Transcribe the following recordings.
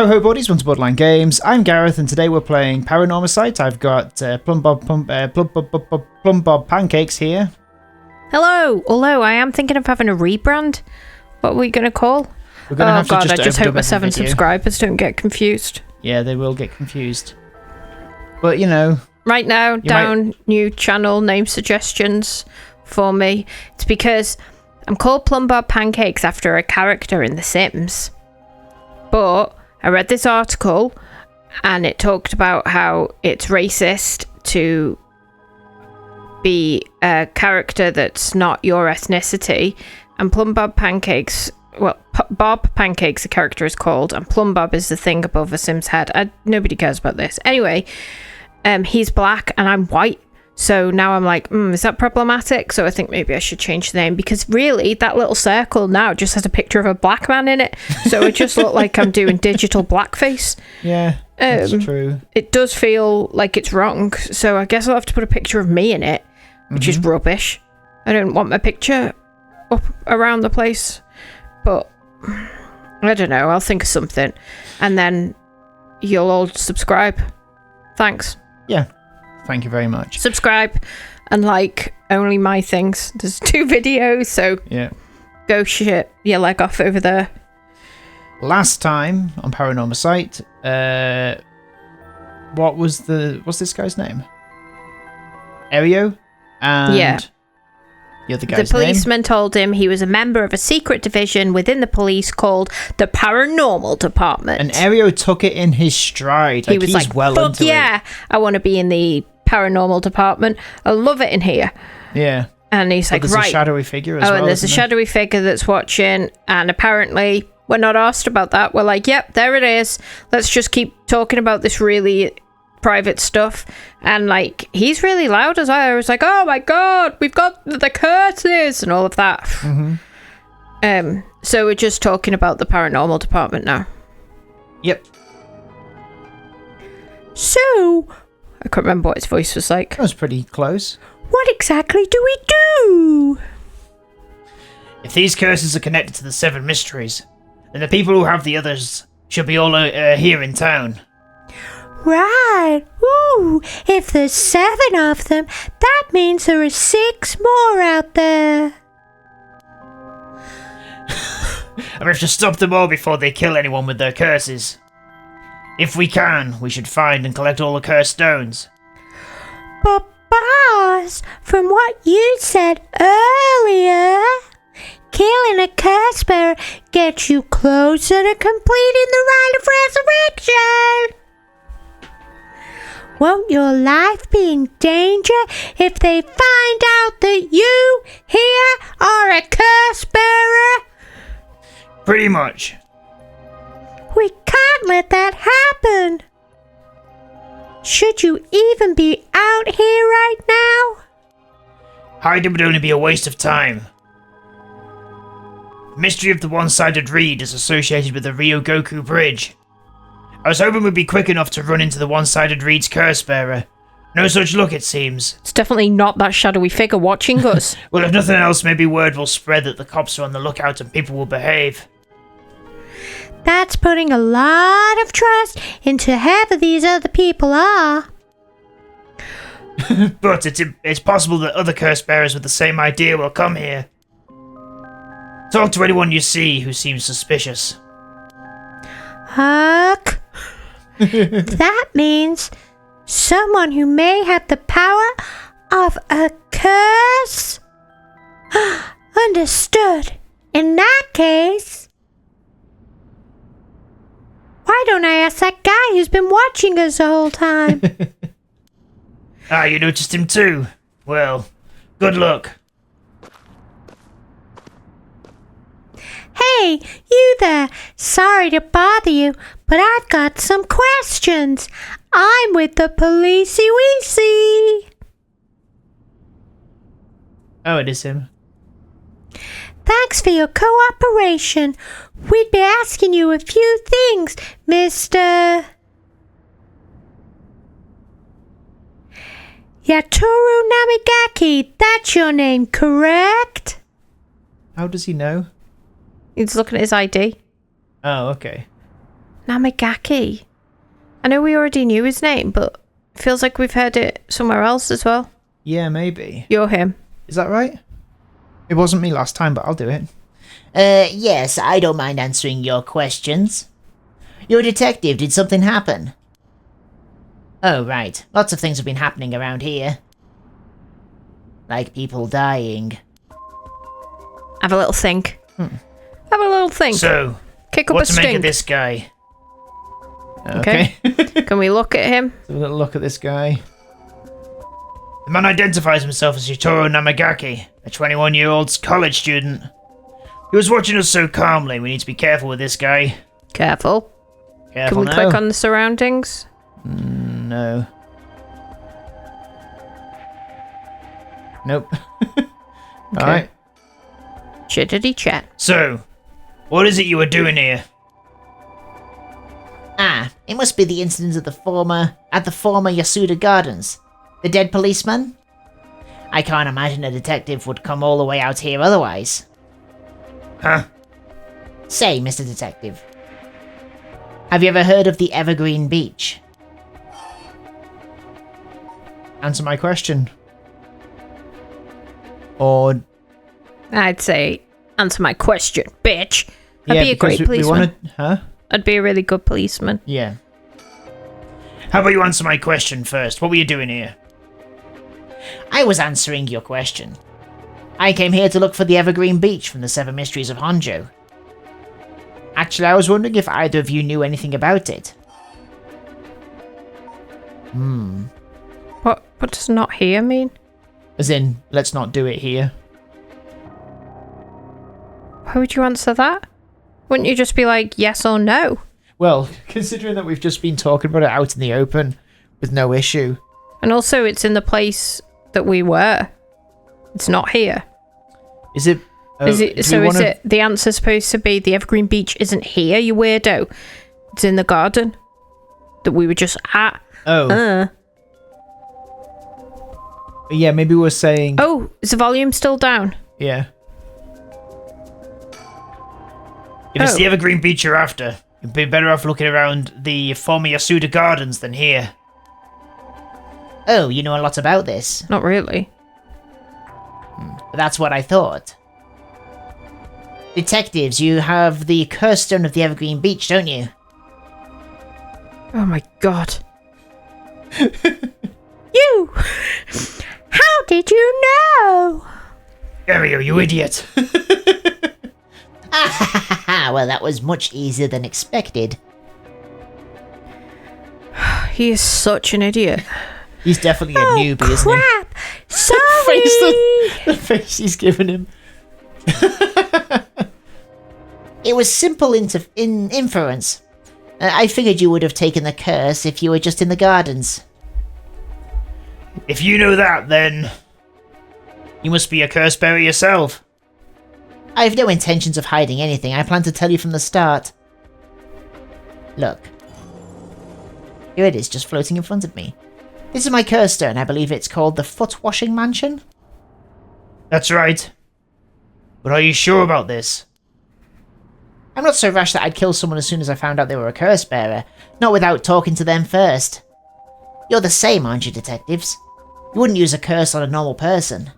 Ho ho buddies, welcome to Borderline Games. I'm Gareth and today we're playing Paranormasight. I've got Plum Bob Pancakes here. Hello, although I am thinking of having a rebrand. What are we going to call? We're gonna have to I just hope my 7 video. subscribers don't get confused. Yeah, they will get confused. But you know... Right now, new channel name suggestions for me. It's because I'm called Plum Bob Pancakes after a character in The Sims. But I read this article and it talked about how it's racist to be a character that's not your ethnicity. And Plum Bob Pancakes, well, Bob Pancakes, the character is called, and Plum Bob is the thing above a Sim's head. Nobody cares about this. Anyway, he's black and I'm white. So now I'm like, is that problematic? So I think maybe I should change the name, because really that little circle now just has a picture of a black man in it. So it just looked like I'm doing digital blackface. Yeah, that's true. It does feel like it's wrong. So I guess I'll have to put a picture of me in it, which is rubbish. I don't want my picture up around the place. But I don't know. I'll think of something. And then you'll all subscribe. Thanks. Yeah. Thank you very much. Subscribe and like only my things. There's 2 videos, so yeah, go shit your leg off over there. Last time on Paranormasight, what's this guy's name? Ario? And yeah. The other guy's The policeman told him he was a member of a secret division within the police called the Paranormal Department. And Ario took it in his stride. He was like, well fuck yeah, I want to be in the Paranormal Department. I love it in here. Yeah. And he's like, there's right. a shadowy figure as well. And there's a shadowy figure that's watching, and apparently we're not asked about that. We're like, yep, there it is. Let's just keep talking about this really private stuff. And like, he's really loud as well. I was like, oh my god, we've got the curses and all of that. So we're just talking about the Paranormal Department now. Yep. So I can't remember what his voice was like. That was pretty close. What exactly do we do? If these curses are connected to the 7 mysteries, then the people who have the others should be all here in town. Right. Ooh, if there's 7 of them, that means there are 6 more out there. And we have to stop them all before they kill anyone with their curses. If we can, we should find and collect all the cursed stones. But boss, from what you said earlier, killing a curse bearer gets you closer to completing the rite of resurrection. Won't your life be in danger if they find out that you here are a curse bearer? Pretty much. We can't let that happen. Should you even be out here right now? Hiding would only be a waste of time. The mystery of the one-sided reed is associated with the Ryogoku Bridge. I was hoping we'd be quick enough to run into the one-sided reed's curse bearer. No such luck, it seems. It's definitely not that shadowy figure watching us. Well, if nothing else, maybe word will spread that the cops are on the lookout and people will behave. That's putting a lot of trust into whoever these other people are. But it's possible that other curse bearers with the same idea will come here. Talk to anyone you see who seems suspicious. Huck. That means someone who may have the power of a curse? Understood. In that case, why don't I ask that guy who's been watching us the whole time? Ah, you noticed him too? Well, good luck. Hey, you there. Sorry to bother you, but I've got some questions. I'm with the policey-weesey. Oh, it is him. Thanks for your cooperation. We'd be asking you a few things, Mr. Yatoru Namigaki. That's your name, correct? How does he know? He's looking at his ID. Oh, okay. Namagaki. I know we already knew his name, but it feels like we've heard it somewhere else as well. Yeah, maybe. You're him. Is that right? It wasn't me last time, but I'll do it. Yes, I don't mind answering your questions. You're a detective. Did something happen? Oh, right. Lots of things have been happening around here. Like people dying. Have a little think. Have a little think. So, Kick up what a to make stink. of this guy? Okay. Can we look at him? Have a little look at this guy. The man identifies himself as Yutaro Namagaki, a 21-year-old college student. He was watching us so calmly. We need to be careful with this guy. Careful. Careful Can we now. click on the surroundings? No. Nope. Alright. Chittity chat. So, what is it you were doing here? Ah, it must be the incident at the former Yasuda Gardens. The dead policeman? I can't imagine a detective would come all the way out here otherwise. Huh? Say, Mr. Detective, have you ever heard of the Evergreen Beach? Answer my question. Or I'd say, answer my question, bitch. I'd be a because great policeman. wanna, huh? I'd be a really good policeman. Yeah. How about you answer my question first? What were you doing here? I was answering your question. I came here to look for the Evergreen Beach from the Seven Mysteries of Honjo. Actually, I was wondering if either of you knew anything about it. What does not here mean? As in, let's not do it here. Why would you answer that? Wouldn't you just be like, yes or no? Well, considering that we've just been talking about it out in the open with no issue. And also, it's in the place that we were. It's not here. Is it? Is it the answer supposed to be the Evergreen Beach isn't here, you weirdo? It's in the garden that we were just at. Oh. Yeah, maybe we're saying. Oh, is the volume still down? Yeah. If it's Oh. the Evergreen Beach you're after, you'd be better off looking around the former Yasuda Gardens than here. Oh, you know a lot about this. Not really. But that's what I thought. Detectives, you have the curse stone of the Evergreen Beach, don't you? Oh my god. You! How did you know? Ario, you idiot! Well, that was much easier than expected. He is such an idiot. He's definitely a newbie, isn't he? Crap! Sorry! The face he's given him. It was simple inference. I figured you would have taken the curse if you were just in the gardens. If you know that, then you must be a curse bearer yourself. I have no intentions of hiding anything. I plan to tell you from the start. Look. Here it is, just floating in front of me. This is my curse stone. I believe it's called the Foot Washing Mansion. That's right. But are you sure about this? I'm not so rash that I'd kill someone as soon as I found out they were a curse bearer. Not without talking to them first. You're the same, aren't you, detectives? You wouldn't use a curse on a normal person.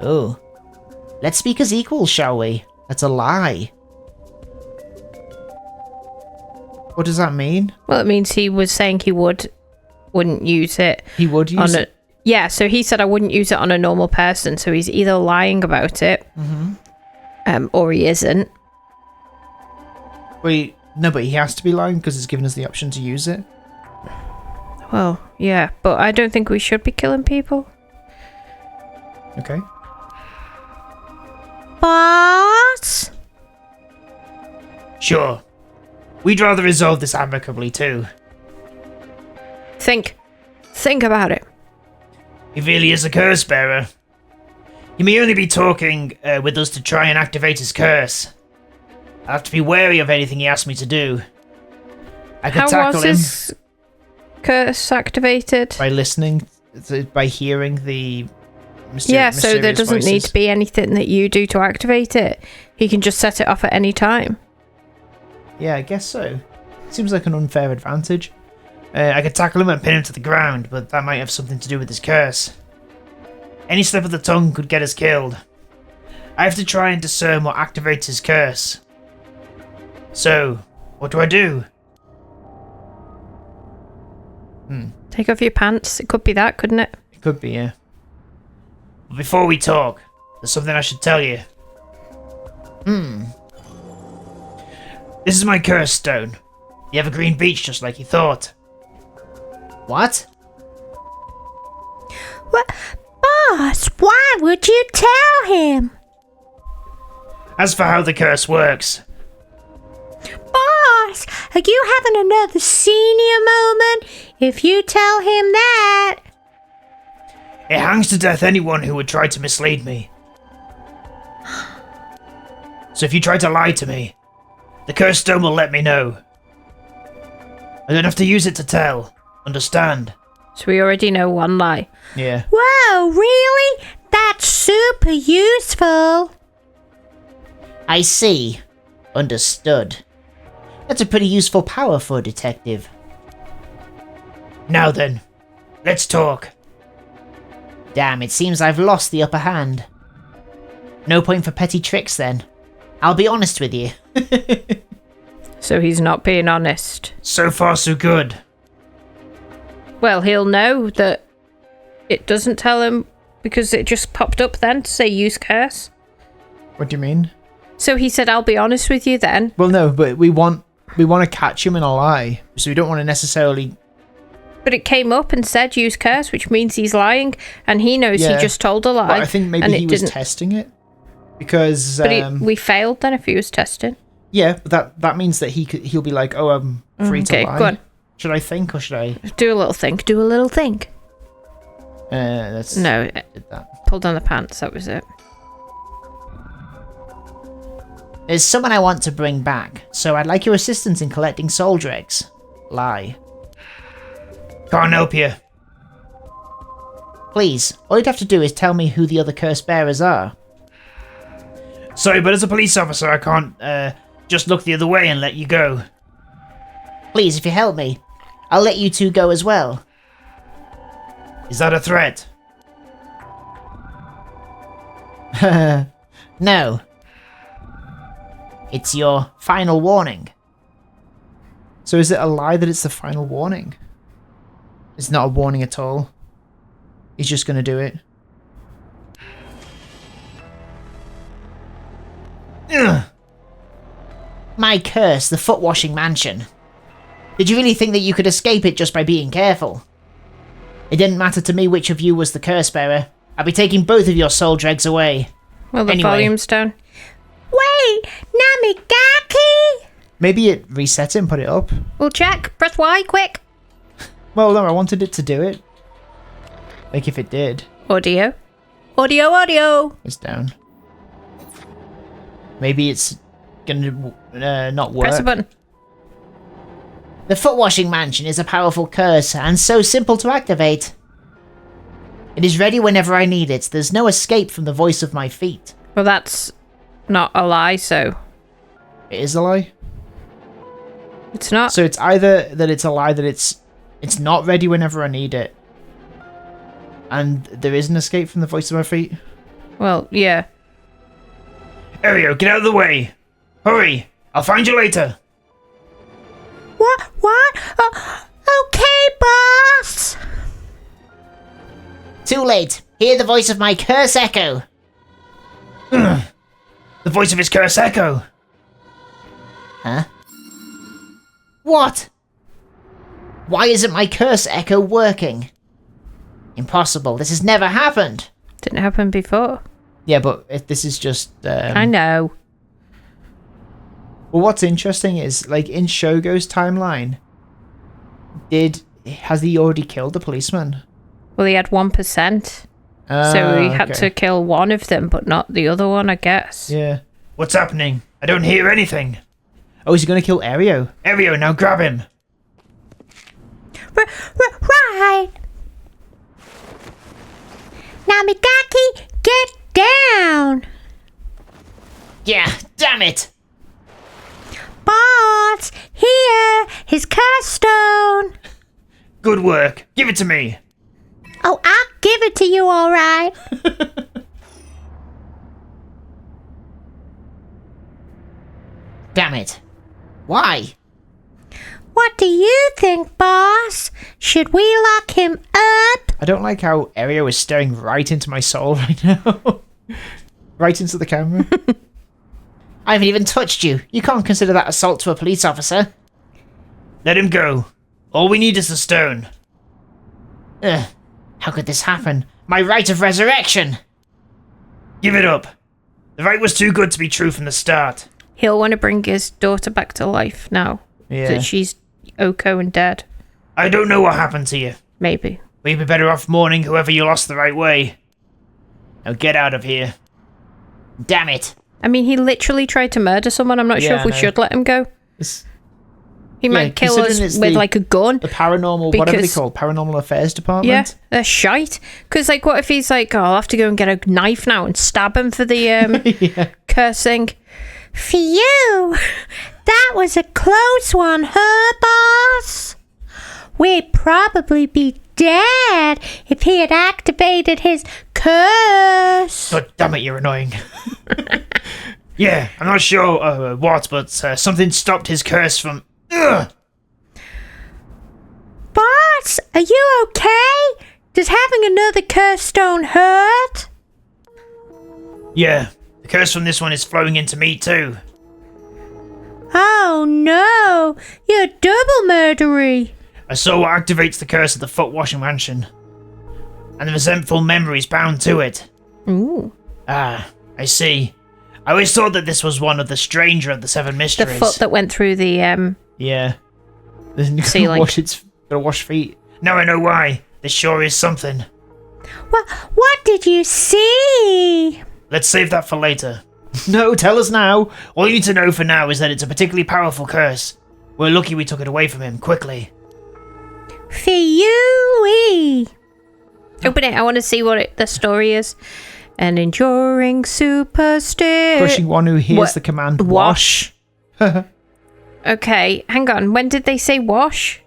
Oh. Let's speak as equals, shall we? That's a lie. What does that mean? Well, it means he was saying he wouldn't use it. He would use it? Yeah, so he said I wouldn't use it on a normal person, so he's either lying about it, or he isn't. Wait, no, but he has to be lying because it's given us the option to use it. Well, yeah, but I don't think we should be killing people. Okay. But Sure. We'd rather resolve this amicably too. think about it. He really is a curse bearer. He may only be talking with us to try and activate his curse. I'll have to be wary of anything he asks me to do. I could How tackle was him. his curse activated? By listening, by hearing the Yeah, so there mysterious doesn't need voices. to be anything that you do to activate it. He can just set it off at any time. Yeah, I guess so. Seems like an unfair advantage. I could tackle him and pin him to the ground, but that might have something to do with his curse. Any slip of the tongue could get us killed. I have to try and discern what activates his curse. So, what do I do? Take off your pants. It could be that, couldn't it? It could be, yeah. But before we talk, there's something I should tell you. This is my curse stone. The evergreen beech, just like you thought. What? What? Boss, why would you tell him? As for how the curse works, Boss, are you having another senior moment if you tell him that? it hangs to death anyone who would try to mislead me. So if you try to lie to me, the cursed stone will let me know. I don't have to use it to tell. Understand? So we already know one lie. Yeah. Whoa, really? That's super useful. I see. Understood. That's a pretty useful power for a detective. Now then, let's talk. Damn, it seems I've lost the upper hand. No point for petty tricks then. I'll be honest with you. So he's not being honest. So far, so good. Well, he'll know that it doesn't tell him because it just popped up then to say use curse. What do you mean? So he said, I'll be honest with you then. Well, no, but we want to catch him in a lie, so we don't want to necessarily. But it came up and said use curse, which means he's lying, and he knows Yeah. he just told a lie. But I think maybe and he it was didn't. testing it because. But we failed then if he was testing. Yeah, but that means that he'll be like, oh, I'm free to Okay, lie. go on. Should I think or should I? Do a little think. Do a little think. That's No, did that. pull down the pants. That was it. There's someone I want to bring back, so I'd like your assistance in collecting soul dregs. Lie. Can't help you. Please, all you'd have to do is tell me who the other curse bearers are. Sorry, but as a police officer, I can't just look the other way and let you go. Please, if you help me, I'll let you two go as well. Is that a threat? No. It's your final warning. So is it a lie that it's the final warning? It's not a warning at all. He's just going to do it. Ugh. My curse, the foot washing mansion. Did you really think that you could escape it just by being careful? It didn't matter to me which of you was the curse bearer. I'll be taking both of your soul dregs away. Well, the Anyway. volume's down. Wait, Namigaki? Maybe it reset it and put it up. We'll check. Press Y, quick. Well, no, I wanted it to do it. Like if it did, Audio. Audio, audio. it's down. Maybe it's gonna not work. Press a button. The foot washing mansion is a powerful curse and so simple to activate. It is ready whenever I need it. There's no escape from the voice of my feet. Well, that's not a lie, so It is a lie. it's not. So it's either that it's a lie that it's not ready whenever I need it, and there is an escape from the voice of my feet. Well, yeah. Ario, get out of the way. Hurry. I'll find you later. What? Okay, boss. Too late. Hear the voice of my curse echo. The voice of his curse echo. Huh? What? Why isn't my curse echo working? Impossible. This has never happened. Didn't happen before. Yeah, but this is just. I know. Well, what's interesting is, like, in Shogo's timeline, has he already killed the policeman? Well, he had 1%. So we had okay. to kill one of them, but not the other one, I guess. Yeah. What's happening? I don't hear anything. Oh, is he going to kill Ario? Ario, now grab him. Right. Namigaki, get down. Yeah, damn it. Boss, here. his curse stone. Good work. Give it to me. Oh, I'll give it to you, all right. Damn it. Why? What do you think, boss? Should we lock him up? I don't like how Ario is staring right into my soul right now. Right into the camera. I haven't even touched you. You can't consider that assault to a police officer. Let him go. All we need is the stone. Ugh. How could this happen? My right of resurrection! Give it up. The right was too good to be true from the start. He'll want to bring his daughter back to life now Yeah. that she's Oko and dead. I don't know what happened to you. Maybe. We'd be better off mourning whoever you lost the right way. Now get out of here. Damn it. I mean, he literally tried to murder someone. I'm not sure Yeah, if we I know. should let him go. It's He might kill us considering it's with the- like a gun. the paranormal, whatever they Because- call it, Paranormal Affairs Department. Yeah, they're shite. Because, like, what if he's like, oh, I'll have to go and get a knife now and stab him for the cursing? Phew! That was a close one, huh, boss? We'd probably be dead if he had activated his curse. God damn it, you're annoying. Yeah, I'm not sure what, but something stopped his curse from... Ugh! Boss, are you okay? Does having another curse stone hurt? Yeah, the curse from this one is flowing into me too. Oh no, you're double murdery. I saw what activates the curse of the foot washing mansion. And the resentful memories bound to it. Ooh. Ah, I see. I always thought that this was one of the stranger of the seven The mysteries. foot that went through the, Yeah. Then Ceiling. gotta wash feet. Now I know why. This sure is something. What did you see? Let's save that for later. No, tell us now. All you need to know for now is that it's a particularly powerful curse. We're lucky we took it away from him quickly. Phew-wee. Open it. I want to see what the story is. An enduring superstition. Crushing one who hears What? the command Wash. wash. Okay, hang on. When did they say wash?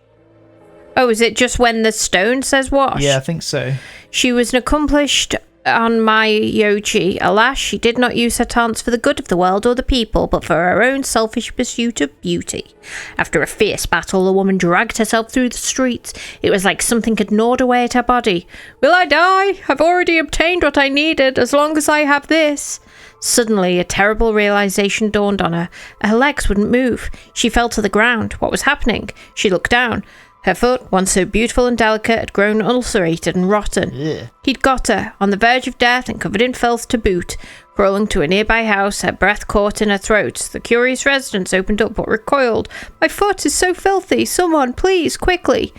Oh, is it just when the stone says wash? Yeah, I think so. She was an accomplished on my Yoji. Alas, she did not use her talents for the good of the world or the people, but for her own selfish pursuit of beauty. After a fierce battle, the woman dragged herself through the streets. It was like something had gnawed away at her body. Will I die? I've already obtained what I needed, as long as I have this. Suddenly, a terrible realization dawned on her. Her legs wouldn't move. She fell to the ground. What was happening? She looked down. Her foot, once so beautiful and delicate, had grown ulcerated and rotten. Ugh. He'd got her, on the verge of death and covered in filth to boot. Crawling to a nearby house, her breath caught in her throat. The curious residents opened up but recoiled. My foot is so filthy. Someone, please, quickly.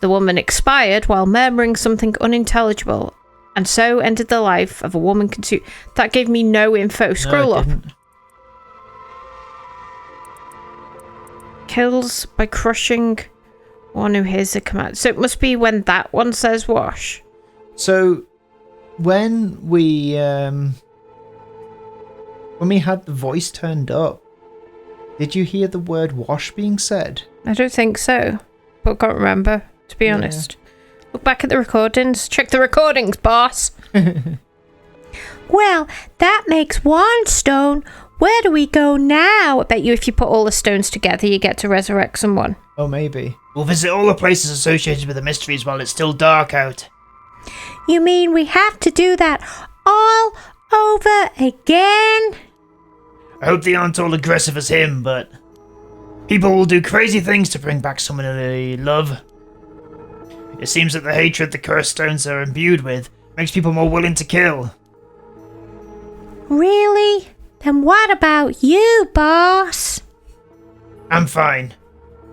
The woman expired while murmuring something unintelligible. And so ended the life of a woman consumed. That gave me no info. Scroll No, it up. didn't. Kills by crushing one who hears a command. So it must be when that one says wash. So, when we had the voice turned up, did you hear the word wash being said? I don't think so. But I can't remember, to be Yeah. honest. Look back at the recordings. Check the recordings, boss. Well, that makes one stone. Where do we go now? I bet you if you put all the stones together, you get to resurrect someone. Oh, maybe. We'll visit all the places associated with the mysteries while it's still dark out. You mean we have to do that all over again? I hope they aren't all aggressive as him, but... people will do crazy things to bring back someone they love. It seems that the hatred the cursed stones are imbued with makes people more willing to kill. Really? Then what about you, boss? I'm fine.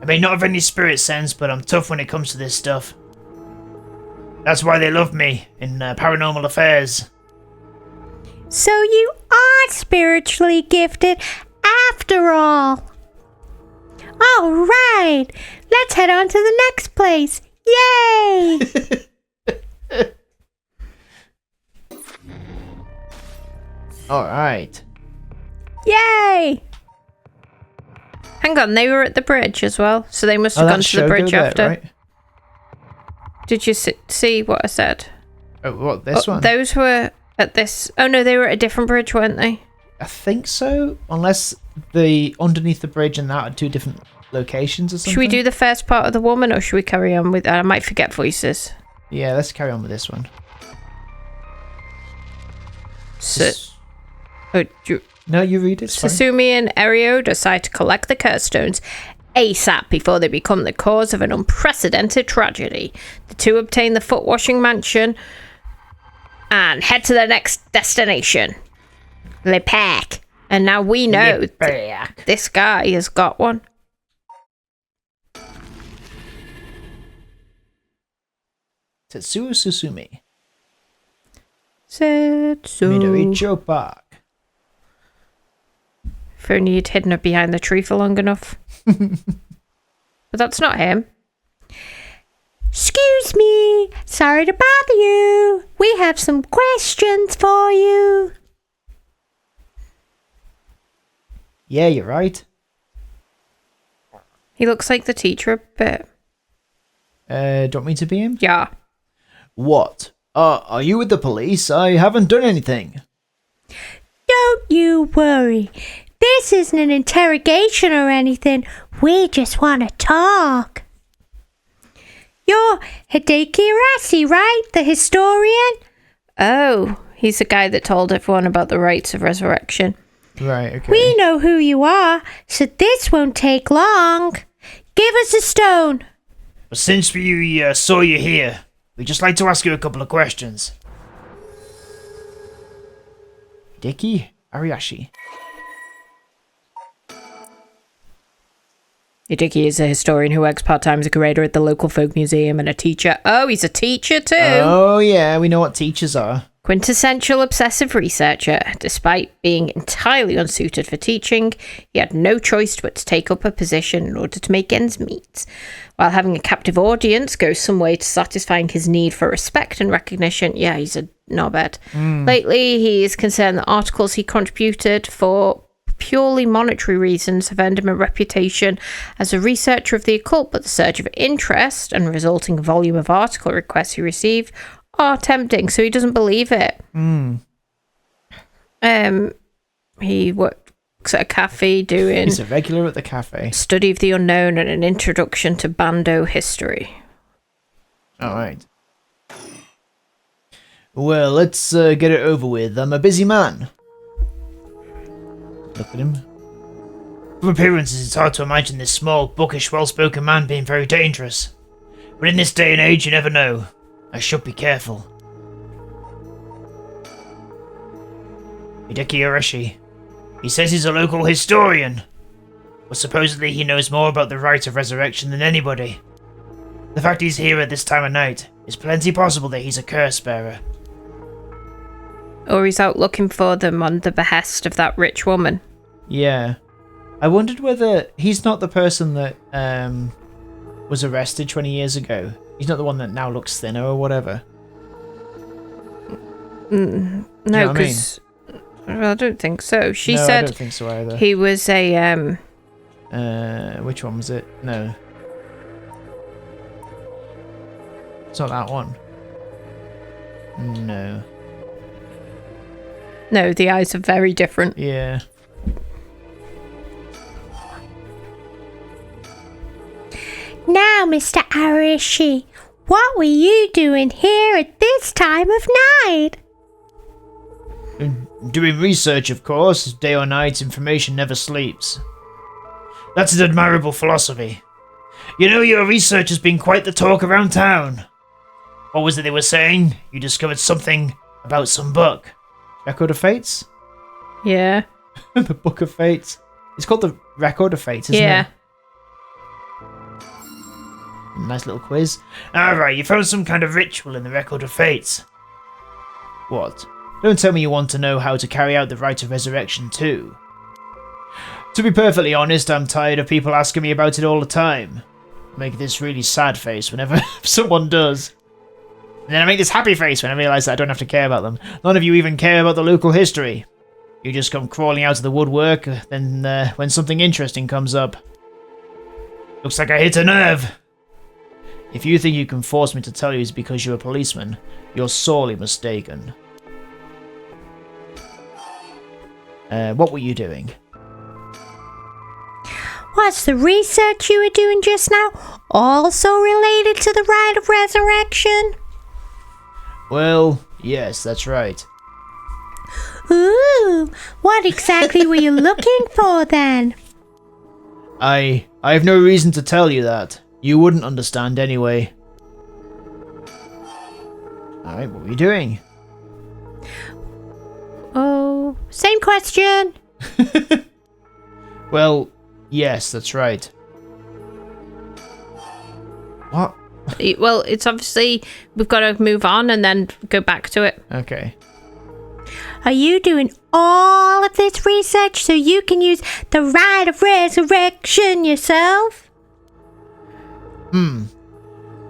I may not have any spirit sense, but I'm tough when it comes to this stuff. That's why they love me in Paranormal Affairs. So you are spiritually gifted after all. All right, let's head on to the next place. Yay! All right. Yay! Hang on, they were at the bridge as well, so they must have gone to the bridge after. Right? Did you see what I said? Oh, what, this one? Those were at this... Oh no, they were at a different bridge, weren't they? I think so, unless the underneath the bridge and that are two different locations or something. Should we do the first part of the woman, or should we carry on with... I might forget voices. Yeah, let's carry on with this one. So... No, you read it. Susumi and Eryo decide to collect the curse stones ASAP before they become the cause of an unprecedented tragedy. The two obtain the foot washing mansion and head to their next destination, Le Pack. And now we know this guy has got one. Tetsuo Susumi. Setsu. Midoricho Park. If only you'd hidden her behind the tree for long enough. But that's not him. Excuse me. Sorry to bother you. We have some questions for you. Yeah, you're right. He looks like the teacher a bit. Do you want me to be him? Yeah. What? Are you with the police? I haven't done anything. Don't you worry. This isn't an interrogation or anything. We just want to talk. You're Hideki Arasi, right? The historian? Oh, he's the guy that told everyone about the rites of resurrection. Right, okay. We know who you are, so this won't take long. Give us a stone. But since we saw you here, we'd just like to ask you a couple of questions. Hideki Ariashi. Hideki is a historian who works part-time as a curator at the local folk museum and a teacher. Oh, he's a teacher too. Oh, yeah, we know what teachers are. Quintessential obsessive researcher. Despite being entirely unsuited for teaching, he had no choice but to take up a position in order to make ends meet. While having a captive audience goes some way to satisfying his need for respect and recognition, yeah, he's a knobhead. Lately, he is concerned that articles he contributed for purely monetary reasons have earned him a reputation as a researcher of the occult, but the surge of interest and resulting volume of article requests he received are tempting, so he doesn't believe it. He works at a cafe doing He's a regular at the cafe. study of the unknown and an introduction to Bando history. Alright. Well, let's get it over with. I'm a busy man. Look at him. From appearances, it's hard to imagine this small, bookish, well-spoken man being very dangerous. But in this day and age, you never know. I should be careful. Hideki Arashi. He says he's a local historian, but supposedly he knows more about the rite of resurrection than anybody. The fact he's here at this time of night is plenty possible that he's a curse bearer. Or he's out looking for them on the behest of that rich woman. Yeah. I wondered whether he's not the person that was arrested 20 years ago. He's not the one that now looks thinner or whatever. No, because... Well, I don't think so. She No, said I don't think so either. he was a... Which one was it? No. It's not that one. No. No, the eyes are very different. Yeah. Now, Mr. Arishi, what were you doing here at this time of night? Doing research, of course. Day or night, information never sleeps. That's an admirable philosophy. You know, your research has been quite the talk around town. What was it they were saying? You discovered something about some book. Record of Fates? Yeah. The Book of Fates. It's called the Record of Fates, isn't Yeah. it? Nice little quiz. Alright, you found some kind of ritual in the Record of Fates. What? Don't tell me you want to know how to carry out the rite of resurrection too. To be perfectly honest, I'm tired of people asking me about it all the time. I make this really sad face whenever someone does. And then I make this happy face when I realise that I don't have to care about them. None of you even care about the local history. You just come crawling out of the woodwork, then when something interesting comes up. Looks like I hit a nerve. If you think you can force me to tell you it's because you're a policeman, you're sorely mistaken. What were you doing? Was the research you were doing just now also related to the rite of resurrection? Well, yes, that's right. Ooh, what exactly were you looking for then? I have no reason to tell you that. You wouldn't understand anyway. Alright, what were you doing? Oh, same question. Well, yes, that's right. What? Well, it's obviously we've got to move on and then go back to it. Okay. Are you doing all of this research so you can use the rite of resurrection yourself?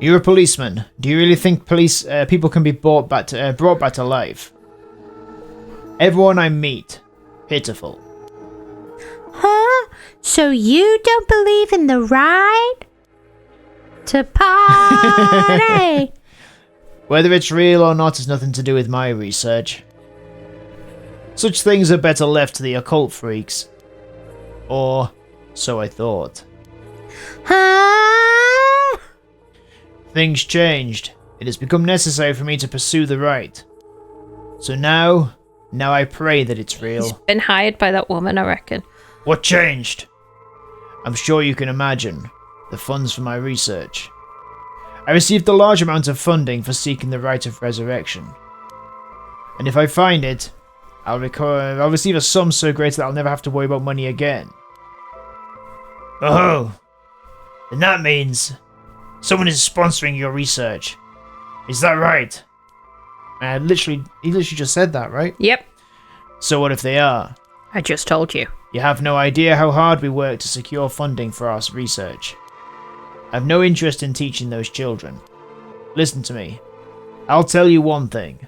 You're a policeman. Do you really think people can be brought back to life? Everyone I meet, pitiful. Huh? So you don't believe in the rite to party? Whether it's real or not has nothing to do with my research. Such things are better left to the occult freaks. Or so I thought. Huh? Things changed. It has become necessary for me to pursue the right. So now I pray that it's real. He's been hired by that woman, I reckon. What changed? I'm sure you can imagine the funds for my research. I received a large amount of funding for seeking the rite of resurrection. And if I find it, I'll receive a sum so great that I'll never have to worry about money again. Oh, then that means someone is sponsoring your research. Is that right? He literally just said that, right? Yep, So what if they are? I just told you. You have no idea how hard we work to secure funding for our research. I have no interest in teaching those children. Listen to me. I'll tell you one thing.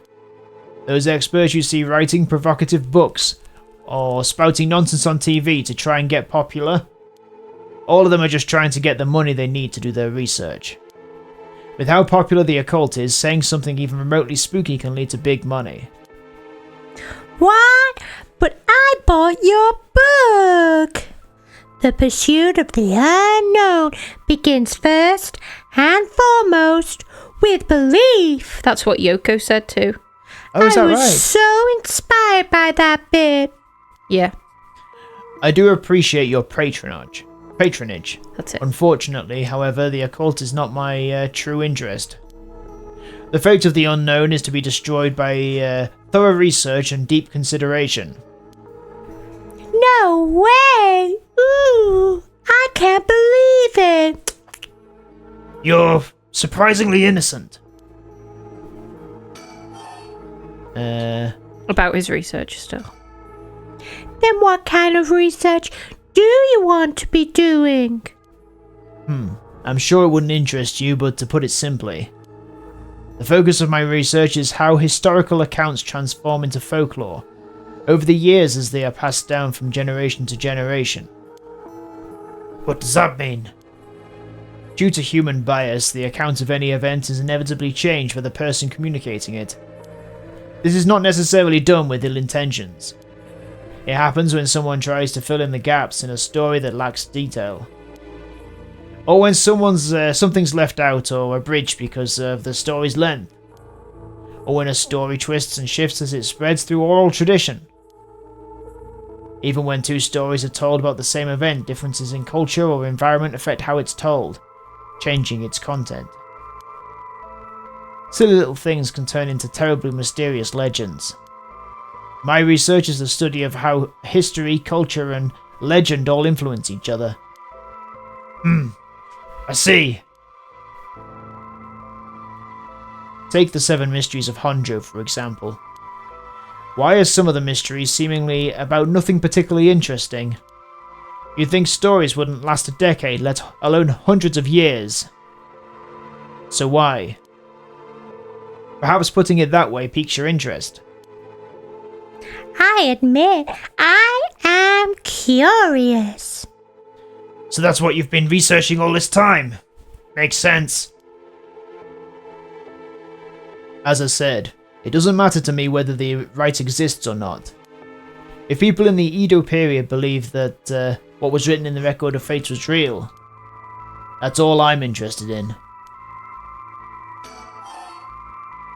Those experts you see writing provocative books or spouting nonsense on TV to try and get popular, all of them are just trying to get the money they need to do their research. With how popular the occult is, saying something even remotely spooky can lead to big money. What? But I bought your book. The pursuit of the unknown begins first and foremost with belief. That's what Yoko said too. Oh, is that I was right? so inspired by that bit. Yeah, I do appreciate your patronage. that's it. Unfortunately, however, the occult is not my true interest. The fate of the unknown is to be destroyed by thorough research and deep consideration. No way! Ooh, I can't believe it. You're surprisingly innocent. About his research still. Then what kind of research do you want to be doing? I'm sure it wouldn't interest you, but to put it simply, the focus of my research is how historical accounts transform into folklore over the years as they are passed down from generation to generation. What does that mean? Due to human bias, the account of any event is inevitably changed for the person communicating it. This is not necessarily done with ill intentions. It happens when someone tries to fill in the gaps in a story that lacks detail. Or when something's left out or abridged because of the story's length. Or when a story twists and shifts as it spreads through oral tradition. Even when two stories are told about the same event, differences in culture or environment affect how it's told, changing its content. Silly little things can turn into terribly mysterious legends. My research is the study of how history, culture, and legend all influence each other. I see. Take the 7 mysteries of Honjo, for example. Why are some of the mysteries seemingly about nothing particularly interesting? You'd think stories wouldn't last a decade, let alone hundreds of years. So why? Perhaps putting it that way piques your interest. I admit, I am curious. So that's what you've been researching all this time. Makes sense. As I said, it doesn't matter to me whether the rite exists or not. If people in the Edo period believe that what was written in the Record of Fates was real, that's all I'm interested in.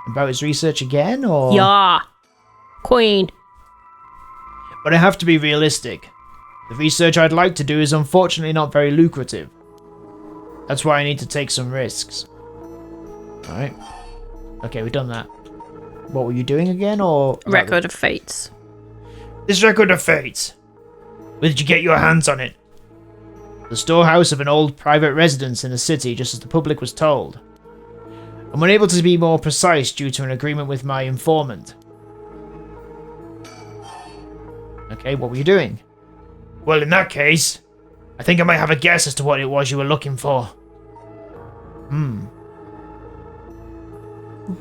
About his research again, or...? Yeah. Queen. But I have to be realistic. The research I'd like to do is unfortunately not very lucrative. That's why I need to take some risks. Alright. Okay, we've done that. What were you doing again, or...? Record of Fates. This Record of Fates. Where did you get your hands on it? The storehouse of an old private residence in the city, just as the public was told. I'm unable to be more precise due to an agreement with my informant. Okay, what were you doing? Well, in that case, I think I might have a guess as to what it was you were looking for.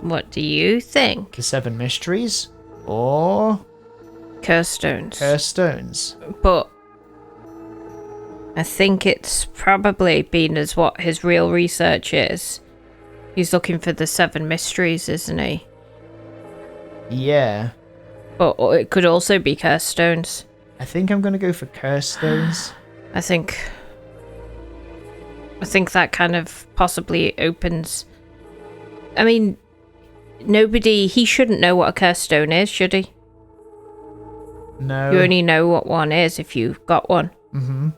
What do you think? The 7 mysteries? Or... Curse stones. Curse stones? But I think it's probably been as what his real research is. He's looking for the 7 mysteries, isn't he? Yeah. But it could also be curse stones. I think I'm gonna go for curse stones. I think that kind of possibly opens... I mean, he shouldn't know what a curse stone is, should he? No. You only know what one is if you've got one. Mm-hmm.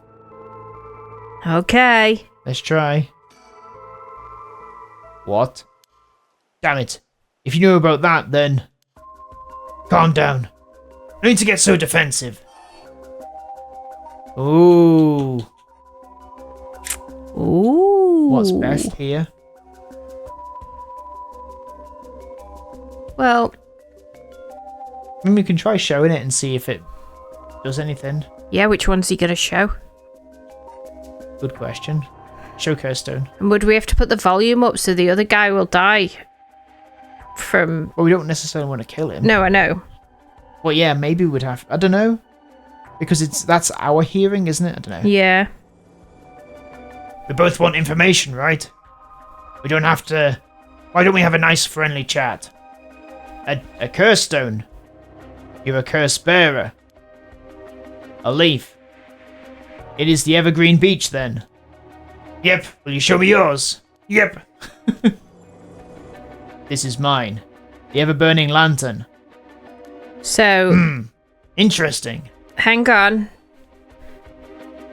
Okay. Let's try. What? Damn it. If you knew about that, then... Calm down. No need to get so defensive. Ooh. Ooh. What's best here? Well, I mean, we can try showing it and see if it does anything. yeah, which one's he going to show? Good question. Show curse stone. And would we have to put the volume up so the other guy will die from... Well, we don't necessarily want to kill him. No, I know. Well, yeah, maybe we'd have... I don't know. Because that's our hearing, isn't it? I don't know. Yeah. We both want information, right? We don't have to... Why don't we have a nice friendly chat? A curse stone. You're a curse bearer. A leaf. It is the evergreen beech, then. Yep. Will you show me yours? Yep. This is mine. The ever-burning lantern. So, Interesting. hang on.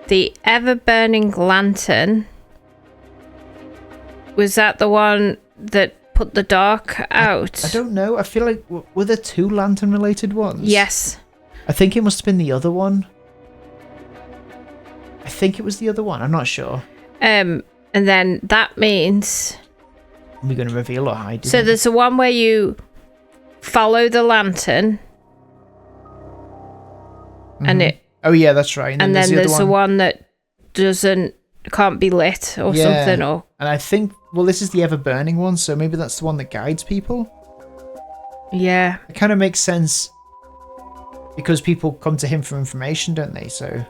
The ever-burning lantern... Was that the one that put the dark out? I don't know. I feel like... Were there 2 lantern-related ones? Yes. I think it must have been the other one. I think it was the other one. I'm not sure. And then that means... Are we going to reveal or hide? So there's the one where you follow the lantern, and it... Oh, yeah, that's right. And then there's the other one that can't be lit or Yeah. something, or... And I think... Well, this is the ever-burning one, so maybe that's the one that guides people? Yeah. It kind of makes sense because people come to him for information, don't they? So,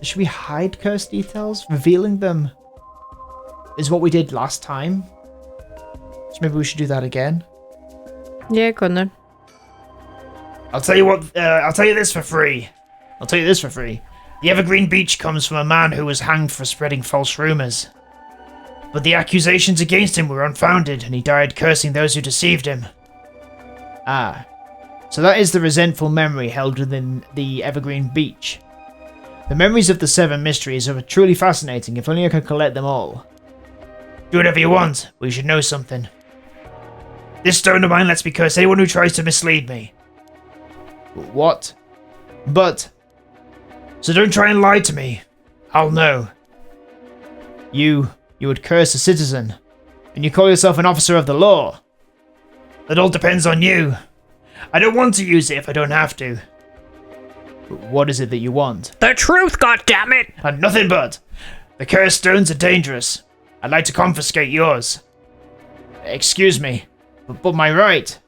should we hide curse details? Revealing them is what we did last time. So maybe we should do that again. Yeah, go on then. I'll tell you what, I'll tell you this for free. The evergreen beech comes from a man who was hanged for spreading false rumors. But the accusations against him were unfounded, and he died cursing those who deceived him. Ah, so that is the resentful memory held within the evergreen beech. The memories of the 7 mysteries are truly fascinating, if only I could collect them all. Do whatever you want, but you should know something. This stone of mine lets me curse anyone who tries to mislead me. What? But... So don't try and lie to me. I'll know. You would curse a citizen, and you call yourself an officer of the law. That all depends on you. I don't want to use it if I don't have to. What is it that you want? The truth, goddammit! And nothing but. The cursed stones are dangerous. I'd like to confiscate yours. Excuse me, but my right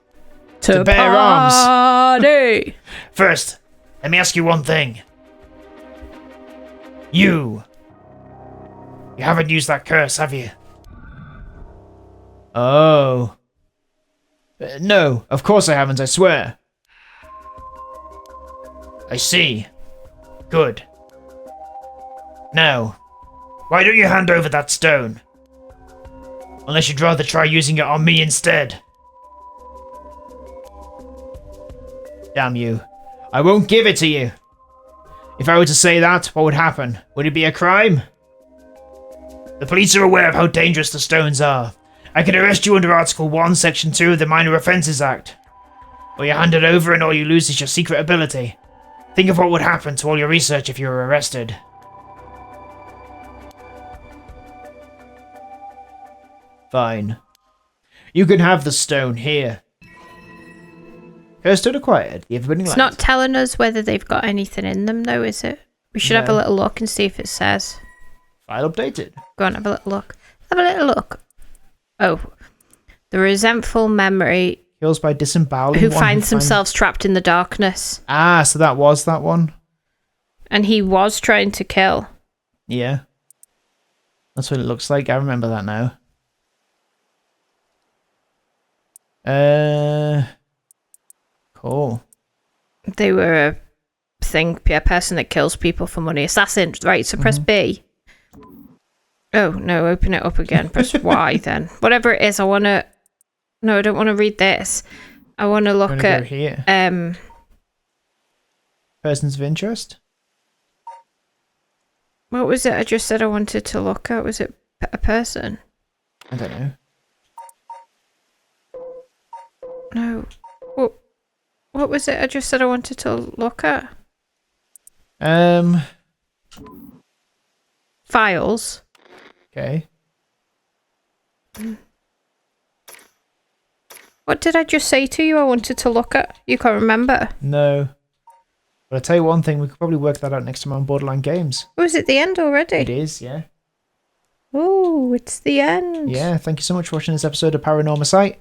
To bear arms. party! First, Let me ask you one thing. You haven't used that curse, have you? Oh. No, of course I haven't, I swear. I see. Good. Now, why don't you hand over that stone? Unless you'd rather try using it on me instead. Damn you. I won't give it to you. If I were to say that, what would happen? Would it be a crime? The police are aware of how dangerous the stones are. I could arrest you under Article 1, Section 2 of the Minor Offences Act. Or you hand it over and all you lose is your secret ability. Think of what would happen to all your research if you were arrested. Fine. You can have the stone here. Curse stone acquired. The ever-burning It's light. not telling us whether they've got anything in them, though, is it? We should have a No. little look and see if it says. File updated. Go on, have a little look. Have a little look. Oh. The resentful memory Kills by disemboweling who one finds themselves trapped in the darkness. Ah, so that was that one? And he was trying to kill. Yeah. That's what it looks like. I remember that now. Cool. They were a person that kills people for money. Assassin, right, so press B. Oh, no, open it up again. Press Y then. Whatever it is, I want to... No, I don't want to read this. I want to look Wanna go at... here. Persons of interest? What was it I just said I wanted to look at? Was it a person? I don't know. No. What was it I just said I wanted to look at? Files. Okay. What did I just say to you I wanted to look at? You can't remember? No. But I'll tell you one thing, we could probably work that out next time on Borderline Games. Oh, is it the end already? It is, yeah. Oh, it's the end. Yeah, thank you so much for watching this episode of Paranormasight.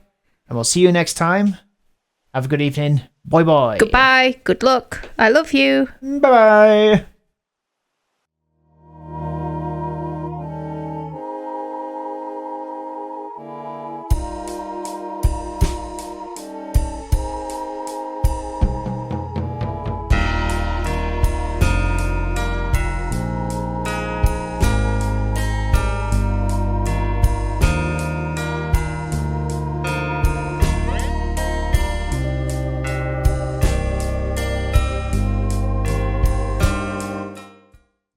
And we'll see you next time. Have a good evening. Bye bye. Goodbye. Good luck. I love you. Bye bye.